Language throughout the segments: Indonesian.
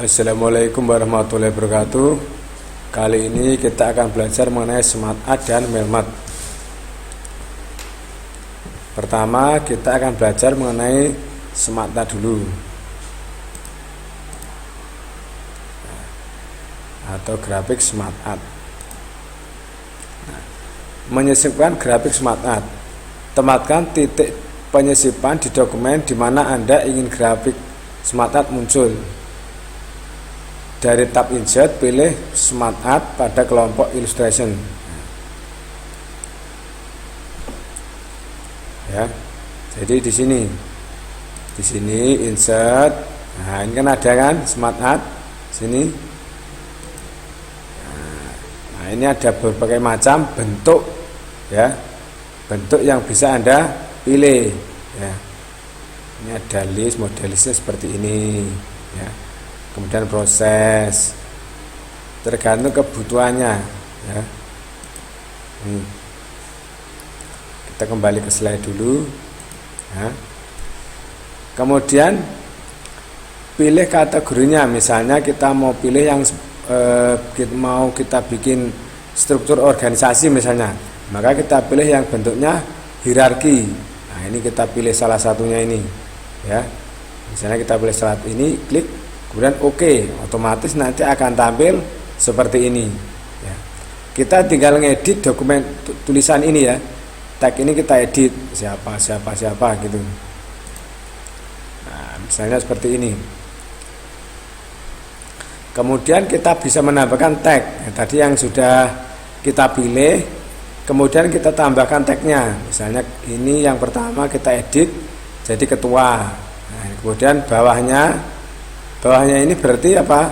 Assalamualaikum warahmatullahi wabarakatuh. Kali ini kita akan belajar mengenai Smart Add dan Melmat. Pertama kita akan belajar mengenai Smart Add dulu, atau grafik Smart Add. Menyisipkan grafik Smart Add. Tempatkan titik penyisipan di dokumen di mana Anda ingin grafik Smart Add muncul. Dari tab Insert, pilih Smart Add pada kelompok Illustration. Ya, jadi di sini Insert. Nah, ini kan ada kan Smart Add sini. Nah, ini ada berbagai macam bentuk, ya, bentuk yang bisa Anda pilih. Ya, ini ada list, modelisnya seperti ini. Ya. Kemudian proses, tergantung kebutuhannya, ya. Kita kembali ke slide dulu, ya. Kemudian pilih kategorinya. Misalnya kita mau pilih yang mau kita bikin struktur organisasi misalnya, maka kita pilih yang bentuknya hierarki. Nah, ini kita pilih salah satunya ini, ya. Misalnya kita pilih slide ini, klik. Kemudian oke, otomatis nanti akan tampil seperti ini. Ya. Kita tinggal ngedit dokumen tulisan ini, ya. Tag ini kita edit siapa gitu. Nah, misalnya seperti ini. Kemudian kita bisa menambahkan tag. Ya, tadi yang sudah kita pilih, kemudian kita tambahkan tagnya. Misalnya ini yang pertama kita edit jadi ketua. Nah, kemudian bawahnya ini berarti apa?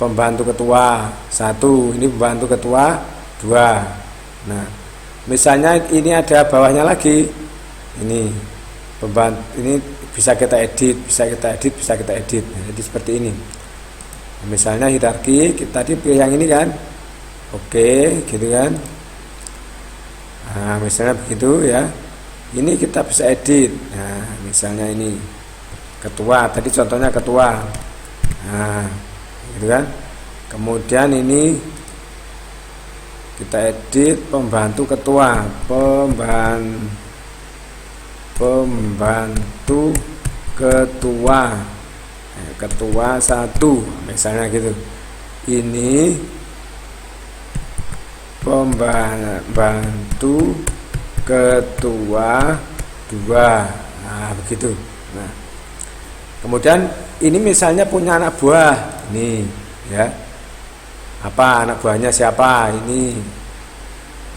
Pembantu ketua 1, ini pembantu ketua 2. Nah, misalnya ini ada bawahnya lagi. Ini pembantu, ini bisa kita edit. Nah, jadi seperti ini. Nah, misalnya hierarki, kita tadi pilih yang ini kan. Oke, gitu kan. Nah, misalnya begitu, ya. Ini kita bisa edit. Nah, misalnya ini ketua, tadi contohnya ketua. Nah, gitu kan. Kemudian ini kita edit pembantu ketua, pembantu ketua, ketua 1 misalnya gitu. Ini pembantu ketua 2. Nah, begitu. Nah, kemudian ini misalnya punya anak buah, ini, ya. Apa anak buahnya siapa ini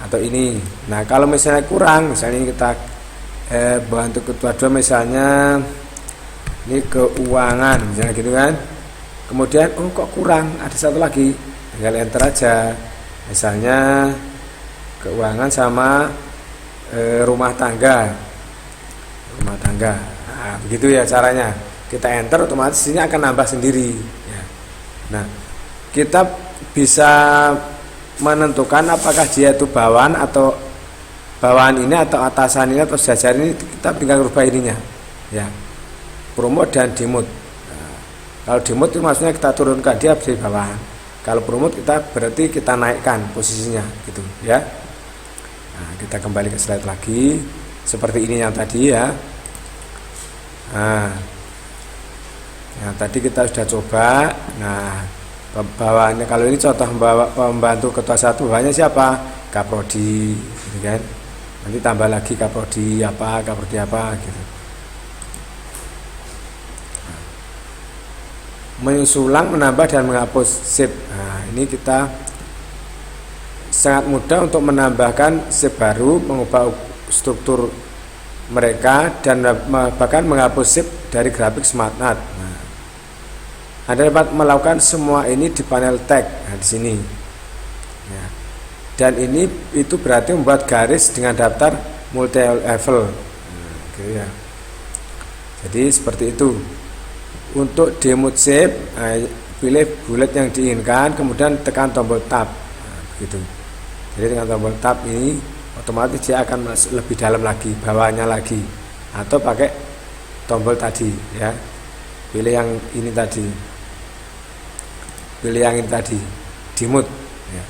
atau ini. Nah, kalau misalnya kurang, misalnya kita bantu ketua 2 misalnya ini keuangan, misalnya gitu kan. Kemudian kok kurang, ada satu lagi, tinggal enter aja. Misalnya keuangan sama rumah tangga. Nah, begitu ya caranya. Kita enter, otomatis ini akan nambah sendiri, ya. Nah, kita bisa menentukan apakah dia itu bawahan atau bawahan ini atau atasan ini atau jajaran ini. Kita tinggal rubah ininya, ya. Promote dan demote. Nah, kalau demote itu maksudnya kita turunkan dia menjadi bawahan. Kalau promote kita berarti kita naikkan posisinya, gitu, ya. Nah, kita kembali ke slide lagi seperti ini yang tadi, ya. Nah, tadi kita sudah coba. Nah, bawahnya kalau ini contoh pembantu ketua 1, bawahnya siapa? Kaprodi, gitu kan. Nanti tambah lagi kaprodi apa gitu. Mengulang, menambah dan menghapus sip. Nah, ini kita sangat mudah untuk menambahkan sip baru, mengubah struktur mereka, dan bahkan menghapus sip dari grafik Smart Add. Nah, Anda dapat melakukan semua ini di panel tag. Nah, di sini, ya. Dan ini itu berarti membuat garis dengan daftar multi level. Nah, gitu ya. Jadi seperti itu. Untuk demote shape, pilih bulat yang diinginkan, kemudian tekan tombol tab. Nah, begitu. Jadi dengan tombol tab ini otomatis dia akan masuk lebih dalam lagi, bawahnya lagi, atau pakai tombol tadi, ya. pilih yang ini tadi, dimut ya.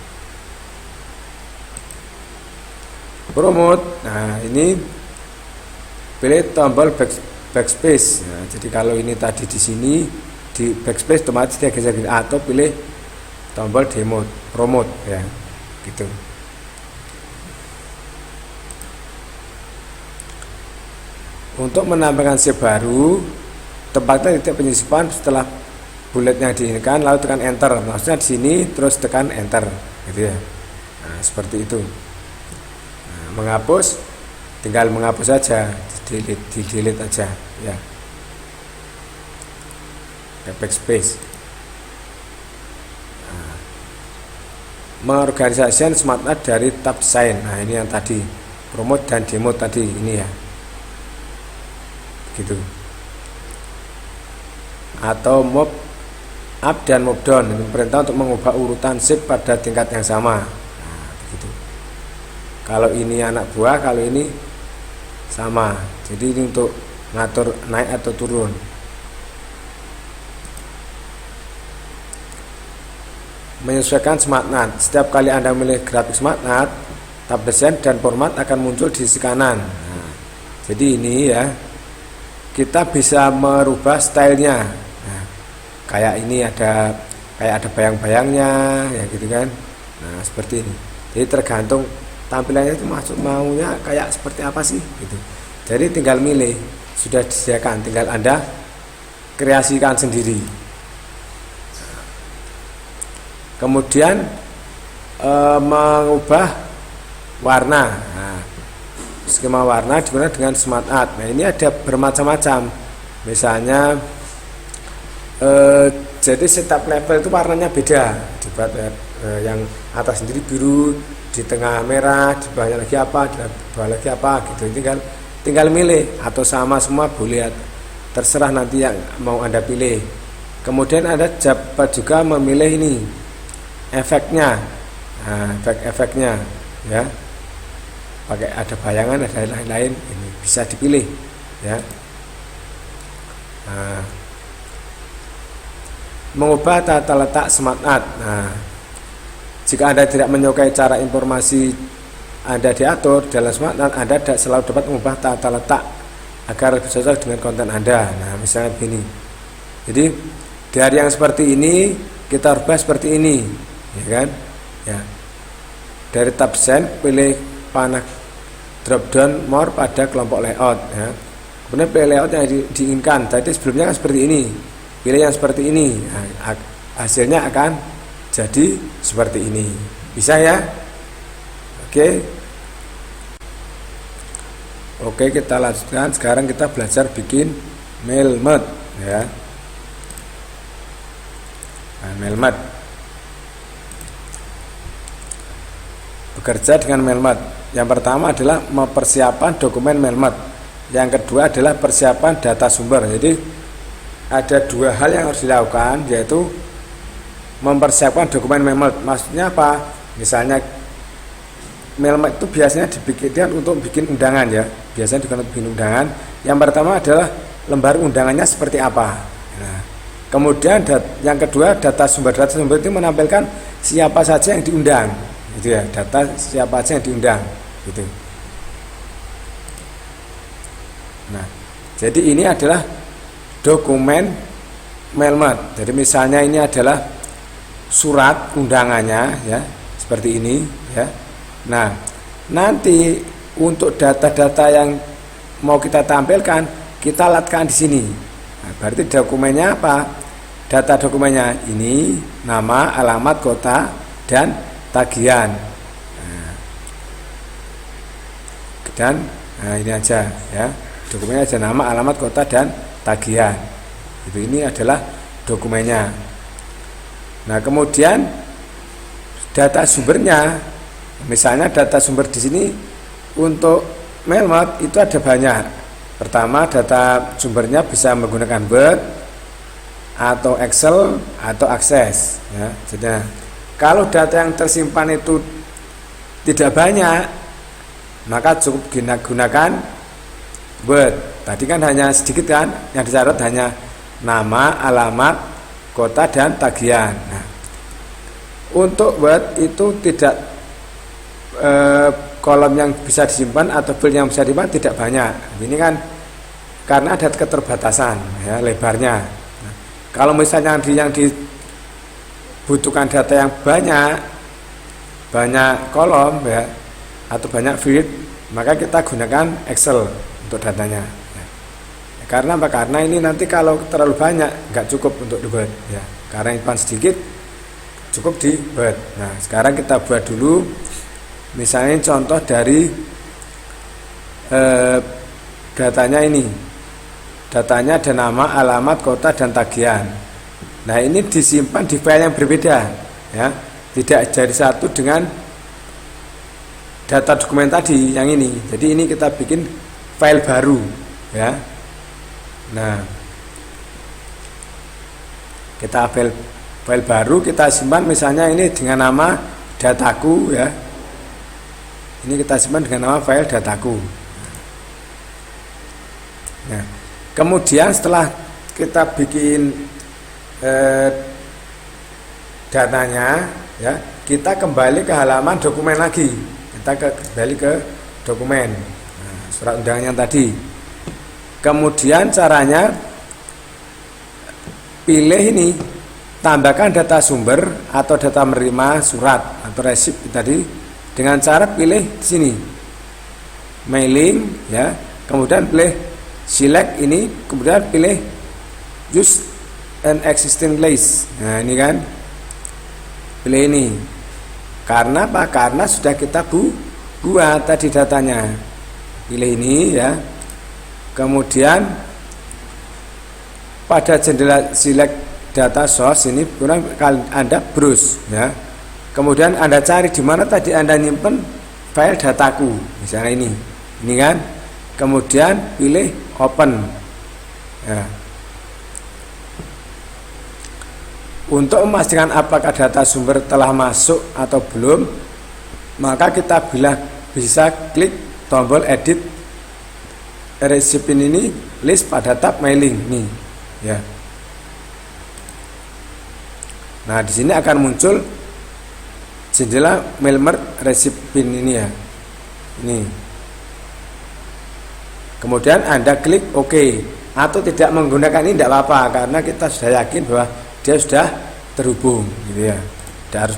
Promote, nah ini pilih tombol backspace. Nah, jadi kalau ini tadi di sini di backspace otomatis dia geser gini, atau pilih tombol promote ya, gitu. Untuk menambahkan shape baru, tempatnya titik penyisipan setelah bulletnya diinginkan, lalu tekan enter. Maksudnya di sini terus tekan enter, gitu ya. Nah, seperti itu. Nah, menghapus, tinggal menghapus saja, di delete aja, ya. Backspace. Nah, mengorganisasikan smart art dari tab design. Nah, ini yang tadi promote dan demo tadi ini ya. Gitu. Atau move up dan move down, ini perintah untuk mengubah urutan shape pada tingkat yang sama. Nah, begitu. Kalau ini anak buah, kalau ini sama. Jadi ini untuk ngatur naik atau turun. Menyesuaikan smart art. Setiap kali Anda memilih grafik smart art, tab desain dan format akan muncul di sisi kanan. Nah, jadi ini ya, kita bisa merubah stylenya. Nah, kayak ini ada bayang-bayangnya ya, gitu kan. Nah, seperti ini. Jadi tergantung tampilannya itu maunya kayak seperti apa sih gitu. Jadi tinggal milih, sudah disediakan, tinggal Anda kreasikan sendiri. Kemudian mengubah warna. Nah, skema warna digunakan dengan smart art. Nah, ini ada bermacam-macam. Misalnya jadi setiap level itu warnanya beda. Dibuat yang atas sendiri biru, di tengah merah, di bawahnya lagi apa, di bawah lagi apa gitu. Tinggal milih, atau sama semua boleh, terserah nanti yang mau Anda pilih. Kemudian Anda dapat juga memilih ini efeknya. Nah, efeknya ya, pakai ada bayangan, ada lain-lain, ini bisa dipilih ya. Nah, mengubah tata letak smart art. Nah, jika Anda tidak menyukai cara informasi Anda diatur dalam smart art, Anda selalu dapat mengubah tata letak agar lebih cocok dengan konten Anda. Nah, misalnya begini. Jadi dari yang seperti ini kita rubah seperti ini, ya kan? Ya. Dari tab design pilih panah drop down more pada kelompok layout ya. Kemudian pilih layout yang diinginkan. Tadi sebelumnya kan seperti ini. Pilih yang seperti ini. Nah, hasilnya akan jadi seperti ini. Bisa ya? Oke, kita lanjutkan. Sekarang kita belajar bikin Melmot ya. Nah, Melmot. Bekerja dengan Melmot. Yang pertama adalah mempersiapkan dokumen Melmot. Yang kedua adalah persiapan data sumber. Jadi ada dua hal yang harus dilakukan, yaitu mempersiapkan dokumen Melmot. Maksudnya apa? Misalnya Melmot itu biasanya dibikinkan untuk bikin undangan ya. Biasanya digunakan untuk bikin undangan. Yang pertama adalah lembar undangannya seperti apa. Nah, kemudian yang kedua data sumber itu menampilkan siapa saja yang diundang. Gitu ya, data siapa saja yang diundang. Gitu. Nah, jadi ini adalah dokumen Melmot. Jadi misalnya ini adalah surat undangannya ya, seperti ini ya. Nah, nanti untuk data-data yang mau kita tampilkan, kita letakkan di sini. Nah, berarti dokumennya apa? Data dokumennya ini nama, alamat, kota, dan tagihan. Nah, ini aja ya. Dokumennya aja nama, alamat, kota, dan tagihan. Itu ini adalah dokumennya. Nah, kemudian data sumbernya, misalnya data sumber di sini untuk Melmot itu ada banyak. Pertama, data sumbernya bisa menggunakan Word atau Excel atau Access ya. Jadi kalau data yang tersimpan itu tidak banyak, maka cukup gunakan Word. Tadi kan hanya sedikit kan, yang dicatat hanya nama, alamat, kota, dan tagihan. Nah, untuk Word itu tidak kolom yang bisa disimpan atau file yang bisa disimpan tidak banyak. Ini kan karena ada keterbatasan ya, lebarnya. Nah, kalau misalnya yang dibutuhkan data yang banyak kolom ya, atau banyak field, maka kita gunakan Excel untuk datanya ya. Karena apa? Karena ini nanti kalau terlalu banyak nggak cukup untuk di Word ya. Karena input sedikit cukup di Word. Nah, sekarang kita buat dulu misalnya contoh dari datanya ini. Datanya ada nama, alamat, kota, dan tagihan. Nah, ini disimpan di file yang berbeda ya. Tidak jadi satu dengan data dokumen tadi yang ini. Jadi ini kita bikin file baru ya. Nah, kita file baru kita simpan misalnya ini dengan nama dataku ya. Ini kita simpan dengan nama file dataku. Nah, kemudian setelah kita bikin datanya ya, kita kembali ke halaman dokumen lagi. Kita kembali ke dokumen surat undangan yang tadi. Kemudian caranya pilih ini, tambahkan data sumber atau data menerima surat atau resip tadi dengan cara pilih di sini mailing ya, kemudian pilih select ini, kemudian pilih use an existing list. Nah, ini kan pilih ini. Karena apa? Karena sudah kita buat tadi datanya. Pilih ini ya. Kemudian pada jendela select data source ini kurang Anda browse ya. Kemudian Anda cari di mana tadi Anda nyimpen file dataku. Misalnya ini. Ini kan. Kemudian pilih open. Ya. Untuk memastikan apakah data sumber telah masuk atau belum, maka kita bisa klik tombol edit recipient ini list pada tab mailing nih ya. Nah, di sini akan muncul jendela mail merge recipient ini ya. Ini. Kemudian Anda klik OK atau tidak menggunakan ini tidak apa-apa karena kita sudah yakin bahwa dia sudah terhubung gitu ya. Tidak harus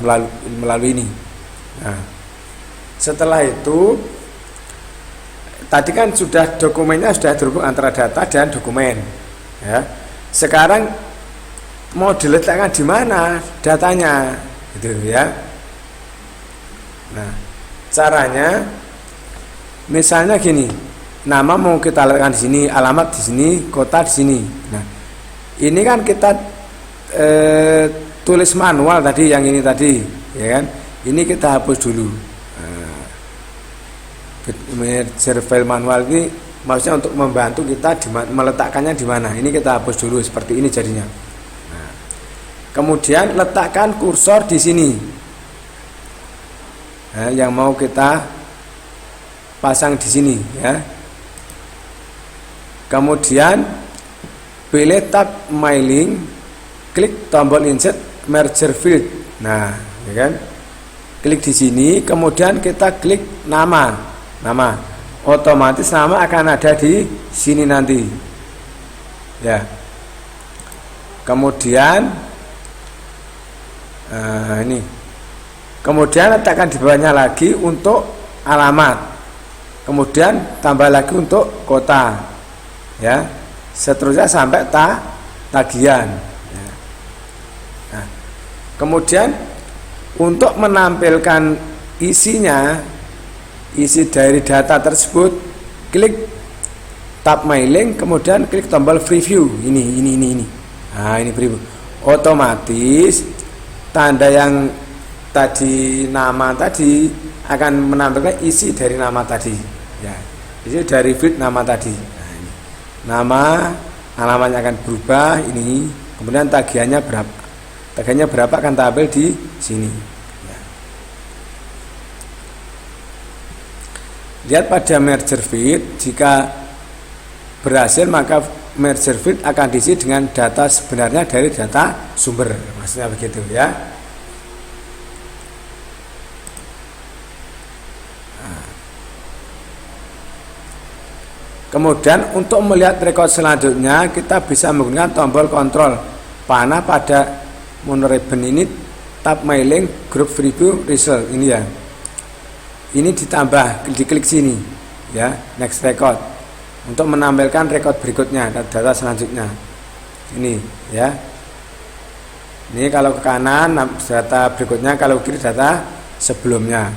melalui ini. Nah, setelah itu tadi kan sudah dokumennya sudah terhubung antara data dan dokumen ya. Sekarang mau diletakkan di mana datanya gitu ya. Nah, caranya misalnya gini, nama mau kita letakkan di sini, alamat di sini, kota di sini. Nah, ini kan kita tulis manual tadi yang ini tadi ya kan. Ini kita hapus dulu. Merger file manual ini maksudnya untuk membantu kita meletakkannya di mana. Ini kita hapus dulu seperti ini jadinya. Nah, kemudian letakkan kursor di sini. Nah, yang mau kita pasang di sini ya. Kemudian pilih tab mailing, klik tombol insert merger field. Nah, ya kan? Klik di sini, kemudian kita klik nama. Otomatis nama akan ada di sini nanti ya. Kemudian ini kemudian letakkan di bawahnya lagi untuk alamat, kemudian tambah lagi untuk kota ya, seterusnya sampai tagihan ya. Nah, kemudian untuk menampilkan isinya, isi dari data tersebut, klik tab mailing, kemudian klik tombol preview. Ini. Nah, ini preview. Otomatis tanda yang tadi nama tadi akan menampilkan isi dari nama tadi. Ya, isi dari field nama tadi. Nah, ini. Nama, alamatnya akan berubah. Ini, kemudian tagihannya berapa? Tagihannya berapa akan tampil di sini. Lihat pada merger field, jika berhasil maka merger field akan diisi dengan data sebenarnya dari data sumber, maksudnya begitu ya. Kemudian untuk melihat record selanjutnya kita bisa menggunakan tombol kontrol panah pada monoreban ini, tab mailing group preview result ini ya. Ini ditambah, diklik sini ya, next record untuk menampilkan record berikutnya, data selanjutnya. Ini ya. Ini kalau ke kanan data berikutnya, kalau ke kiri data sebelumnya.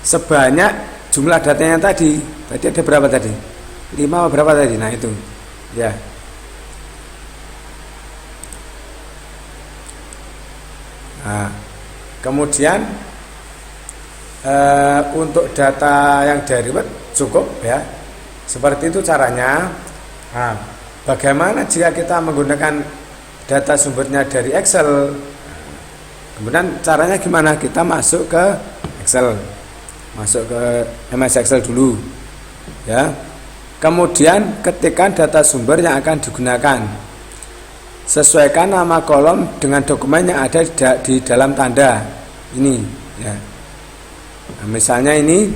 Sebanyak jumlah datanya tadi ada berapa tadi? 5 berapa tadi? Nah itu ya. Nah, kemudian untuk data yang derivat cukup ya, seperti itu caranya. Nah, bagaimana jika kita menggunakan data sumbernya dari Excel? Kemudian caranya gimana? Kita masuk ke Excel, masuk ke MS Excel dulu ya. Kemudian ketikkan data sumber yang akan digunakan. Sesuaikan nama kolom dengan dokumen yang ada di dalam tanda ini ya. Nah, misalnya ini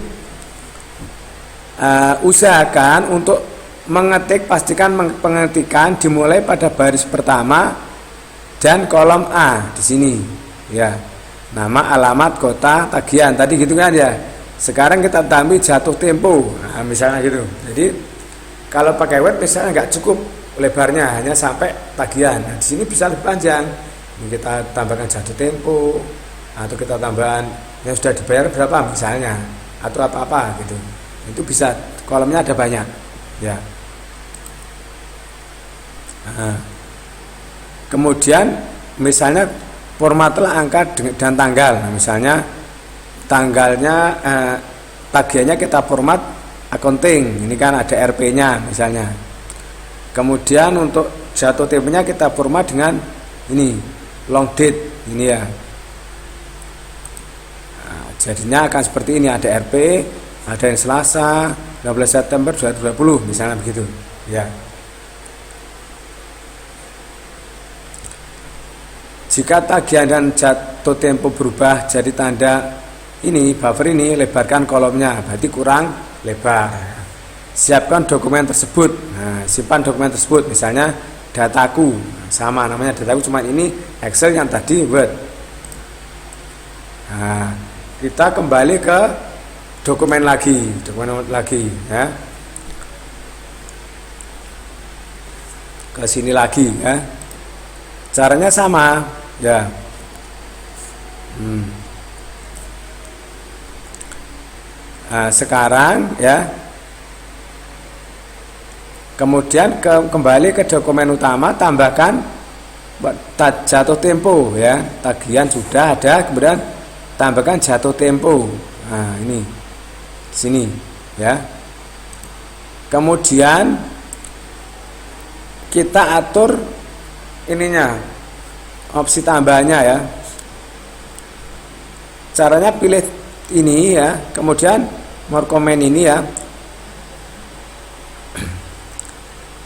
usahakan untuk mengetik, pastikan pengetikan dimulai pada baris pertama dan kolom A di sini ya. Nama, alamat, kota, tagihan tadi gitu kan ya. Sekarang kita tambah jatuh tempo. Nah, misalnya gitu. Jadi kalau pakai web misalnya nggak cukup lebarnya, hanya sampai tagihan. Nah, di sini bisa lebih panjang. Ini kita tambahkan jatuh tempo, atau kita tambahkan yang sudah dibayar berapa misalnya, atau apa-apa gitu. Itu bisa, kolomnya ada banyak ya. Nah, kemudian misalnya formatlah angka dan tanggal. Nah, misalnya tanggalnya tagihannya kita format accounting, ini kan ada RP-nya misalnya. Kemudian untuk jatuh temponya kita format dengan ini long date ini ya. Nah, jadinya akan seperti ini, ada RP, ada yang Selasa 12 September 2020 misalnya begitu ya. Jika tagihan dan jatuh tempo berubah jadi tanda ini buffer ini, lebarkan kolomnya, berarti kurang lebar. Siapkan dokumen tersebut. Nah, simpan dokumen tersebut, misalnya dataku. Nah, sama namanya dataku, cuma ini Excel, yang tadi Word. Nah, kita kembali ke dokumen lagi ya. Ke sini lagi ya. Caranya sama ya. Nah, sekarang ya, kemudian kembali ke dokumen utama, tambahkan jatuh tempo ya. Tagihan sudah ada, kemudian tambahkan jatuh tempo. Nah, ini di sini ya. Kemudian kita atur ininya, opsi tambahannya ya. Caranya pilih ini ya, kemudian more comment ini ya.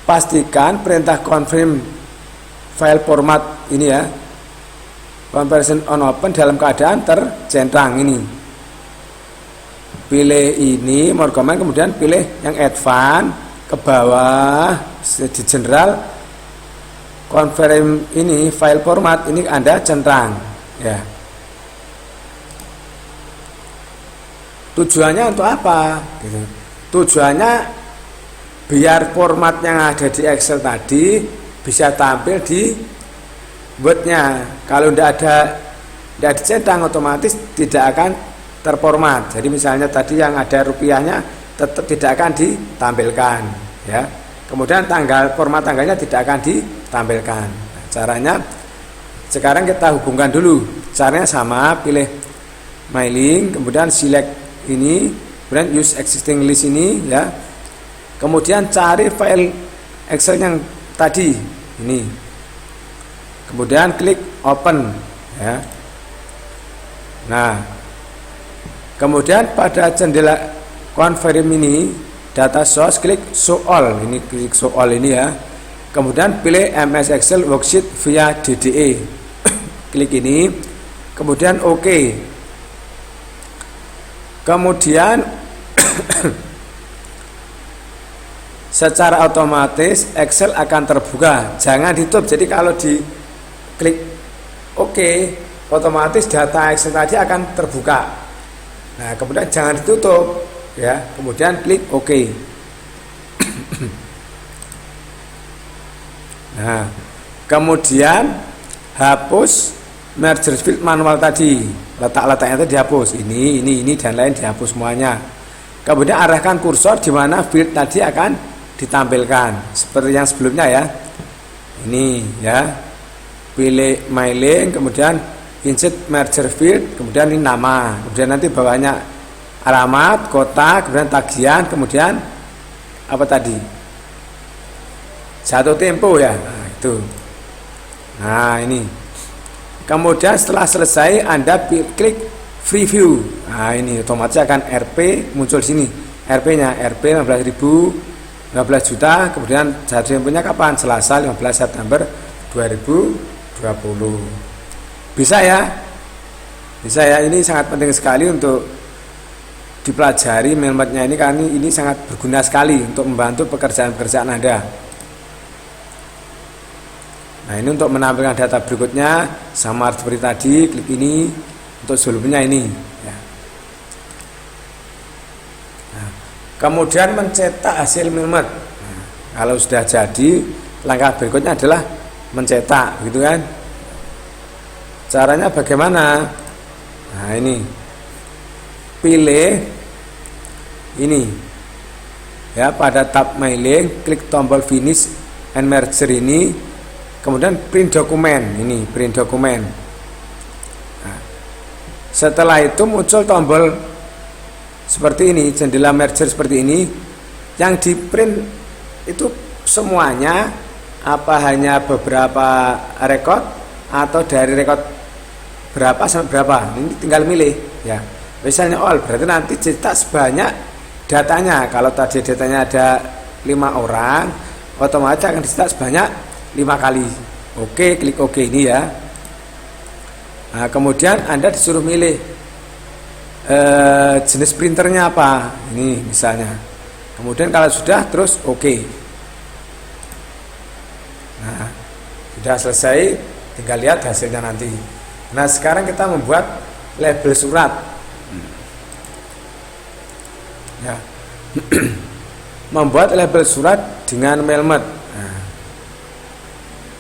Pastikan perintah confirm file format ini ya, comparison on open dalam keadaan tercentang ini. Pilih ini more comment, kemudian pilih yang advance ke bawah di general, confirm ini file format ini Anda centang ya. Tujuannya untuk apa? Gitu. Tujuannya biar format yang ada di Excel tadi bisa tampil di Word-nya. Kalau tidak dicentang, otomatis tidak akan terformat. Jadi misalnya tadi yang ada rupiahnya tetap tidak akan ditampilkan, ya. Kemudian format tanggalnya tidak akan ditampilkan. Nah, caranya sekarang kita hubungkan dulu. Caranya sama, pilih mailing, kemudian select ini, kemudian use existing list ini ya. Kemudian cari file Excel yang tadi ini. Kemudian klik open ya. Nah, kemudian pada jendela confirm ini data source, klik show all. Ini klik show all ini ya. Kemudian pilih MS Excel worksheet via DDE. Klik ini, kemudian OK. Kemudian secara otomatis Excel akan terbuka. Jangan ditutup. Jadi kalau di klik OK, otomatis data Excel tadi akan terbuka. Nah, kemudian jangan ditutup ya. Kemudian klik OK. Nah, kemudian hapus merger field manual tadi, letak-letaknya itu dihapus, ini dan lain dihapus semuanya. Kemudian arahkan kursor di mana field tadi akan ditampilkan seperti yang sebelumnya ya. Ini ya, pilih mailing, kemudian insert merger field, kemudian ini nama, kemudian nanti bawahnya alamat, kota, kemudian tagihan, kemudian apa tadi? Jatuh tempo ya, nah, itu. Nah ini. Kemudian setelah selesai Anda klik preview. Nah ini otomatis akan RP muncul sini. RP-nya RP 15.000, 15 juta. Kemudian jatuh temponya kapan? Selasa 15 September 2020. Bisa ya? Bisa ya. Ini sangat penting sekali untuk dipelajari Melmotnya ini karena ini sangat berguna sekali untuk membantu pekerjaan-pekerjaan Anda. Nah ini untuk menampilkan data berikutnya sama seperti tadi, klik ini untuk sebelumnya ini ya. Nah, kemudian mencetak hasil Melmot. Nah, kalau sudah jadi, langkah berikutnya adalah mencetak, gitu kan? Caranya bagaimana? Nah ini, pilih ini ya, pada tab mailing, klik tombol finish and merger ini. Kemudian print dokumen, ini print dokumen. Nah, setelah itu muncul tombol seperti ini, jendela merger seperti ini. Yang di print itu semuanya apa hanya beberapa rekod atau dari rekod berapa sampai berapa? Ini tinggal milih ya. Misalnya all, berarti nanti cetak sebanyak datanya. Kalau tadi datanya ada 5 orang, otomatis akan dicetak sebanyak 5 kali. Oke, klik OK ini ya. Nah, kemudian Anda disuruh milih jenis printernya apa. Ini misalnya. Kemudian kalau sudah, terus OK. Nah, sudah selesai, tinggal lihat hasilnya nanti. Nah, sekarang kita membuat label surat. Ya. Membuat label surat dengan Melmot.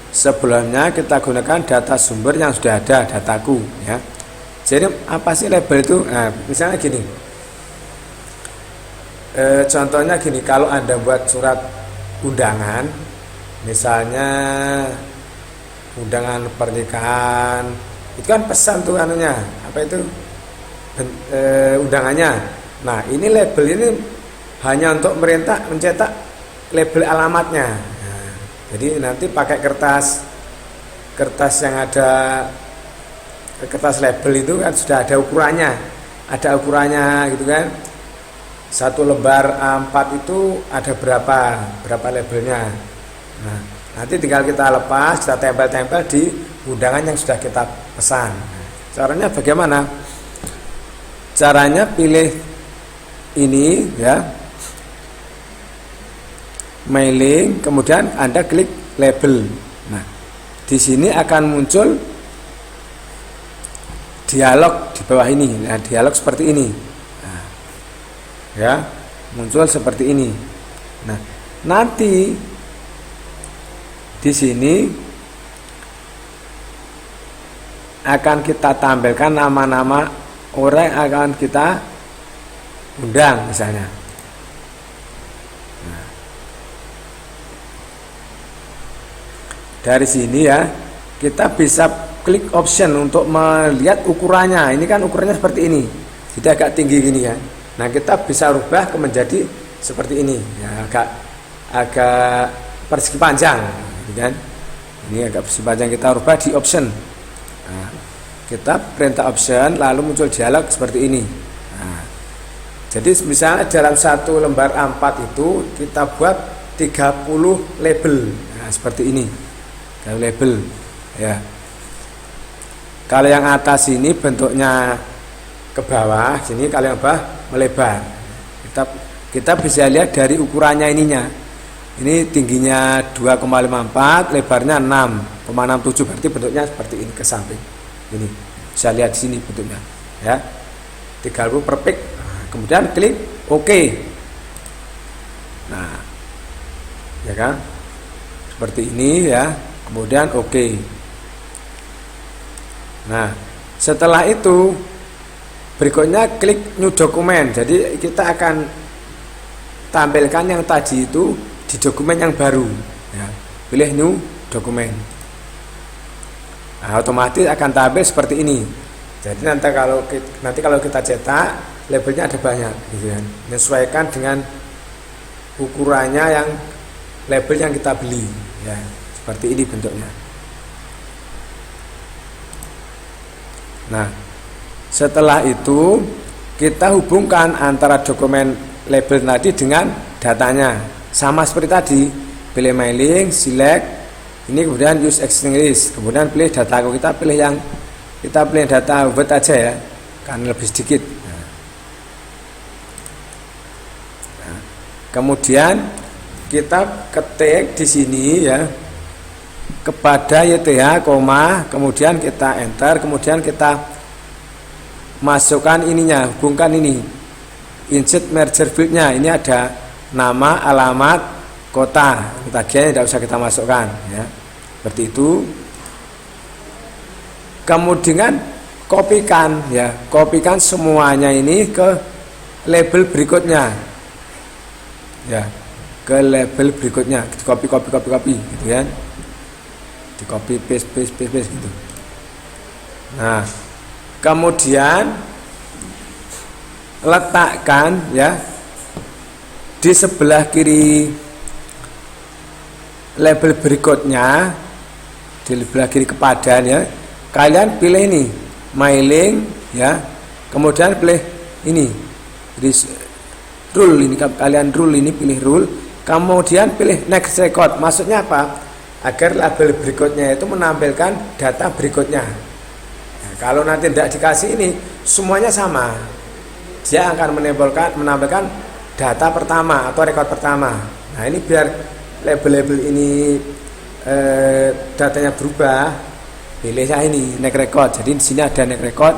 Sebelumnya kita gunakan data sumber yang sudah ada, dataku ya. Jadi apa sih label itu? Nah, misalnya gini. Contohnya gini, kalau Anda buat surat undangan, misalnya undangan pernikahan, itu kan pesan tuh anunya, apa itu? Undangannya. Nah, ini label ini hanya untuk mencetak label alamatnya. Jadi nanti pakai kertas yang ada kertas label itu kan sudah ada ukurannya gitu kan. 1 lembar A4 itu ada berapa labelnya. Nah, nanti tinggal kita lepas, kita tempel-tempel di undangan yang sudah kita pesan. Caranya bagaimana? Caranya pilih ini ya, mailing, kemudian Anda klik label. Nah, di sini akan muncul dialog di bawah ini. Nah, dialog seperti ini. Nah, ya, muncul seperti ini. Nah, nanti di sini akan kita tampilkan nama-nama orang yang akan kita undang misalnya. Dari sini ya, kita bisa klik option untuk melihat ukurannya. Ini kan ukurannya seperti ini, jadi agak tinggi gini ya. Nah, kita bisa rubah ke menjadi seperti ini, ya, agak persegi panjang, gitu kan? Ini agak persegi panjang, kita rubah di option. Nah, kita perintah option, lalu muncul dialog seperti ini. Nah, jadi misalnya dalam 1 lembar A4 itu kita buat 30 label. Nah, Nah, seperti ini kalau label ya. Kalau yang atas ini bentuknya ke bawah, sini kalau yang bawah melebar. Kita bisa lihat dari ukurannya ininya. Ini tingginya 2,54, lebarnya 6,67, berarti bentuknya seperti ini ke samping. Ini bisa lihat di sini bentuknya, ya. 30 per pik. Nah, kemudian klik OK. Nah, ya kan? Seperti ini ya. Kemudian OK. Nah, setelah itu berikutnya klik new dokumen. Jadi kita akan tampilkan yang tadi itu di dokumen yang baru ya. Pilih new dokumen. Nah, otomatis akan tampil seperti ini. Jadi nanti kalau kita cetak, labelnya ada banyak gitu kan. Menyesuaikan dengan ukurannya yang label yang kita beli ya. Seperti ini bentuknya. Nah, setelah itu kita hubungkan antara dokumen label tadi dengan datanya. Sama seperti tadi, pilih mailing, select, ini kemudian use extinguish, kemudian pilih data. Kita pilih yang data Word aja ya, kan lebih sedikit. Nah, kemudian kita ketik di sini ya, kepada YTH, kemudian kita enter, kemudian kita masukkan ininya, hubungkan ini, insert merger fieldnya. Ini ada nama, alamat, kota, tagihannya tidak usah kita masukkan ya, seperti itu. Kemudian kopikan semuanya ini ke label berikutnya ya, ke label berikutnya, copy gitu ya, di copy paste gitu. Nah, kemudian letakkan ya di sebelah kiri label berikutnya, di sebelah kiri kepadan ya, kalian pilih ini mailing ya, kemudian pilih ini rule, ini kalian rule, ini pilih rule, kemudian pilih next record. Maksudnya apa? Agar label berikutnya itu menampilkan data berikutnya. Nah, kalau nanti tidak dikasih ini semuanya sama, dia akan menampilkan data pertama atau rekod pertama. Nah, ini biar label-label ini datanya berubah, pilih saya ini next record. Jadi di sini ada next record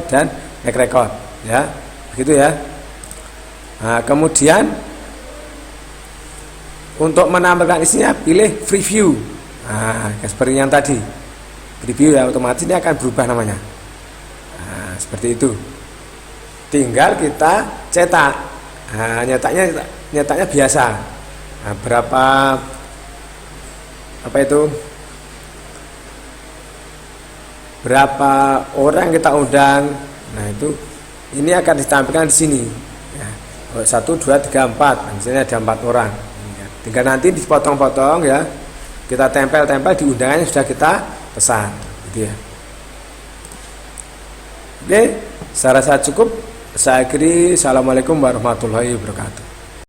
dan next record ya, begitu ya. Nah, kemudian untuk menampilkan isinya pilih preview. Nah, seperti yang tadi preview ya, otomatis ini akan berubah namanya. Nah, seperti itu. Tinggal kita cetak. Nah, nyetaknya biasa. Nah, berapa orang kita undang. Nah, itu ini akan ditampilkan di sini ya. 1, 2, 3, 4. Misalnya ada 4 orang. Tinggal nanti dipotong-potong ya, kita tempel-tempel di undangannya sudah kita pesan gitu ya. Oke, saya rasa cukup. Saya akhiri. Assalamualaikum warahmatullahi wabarakatuh.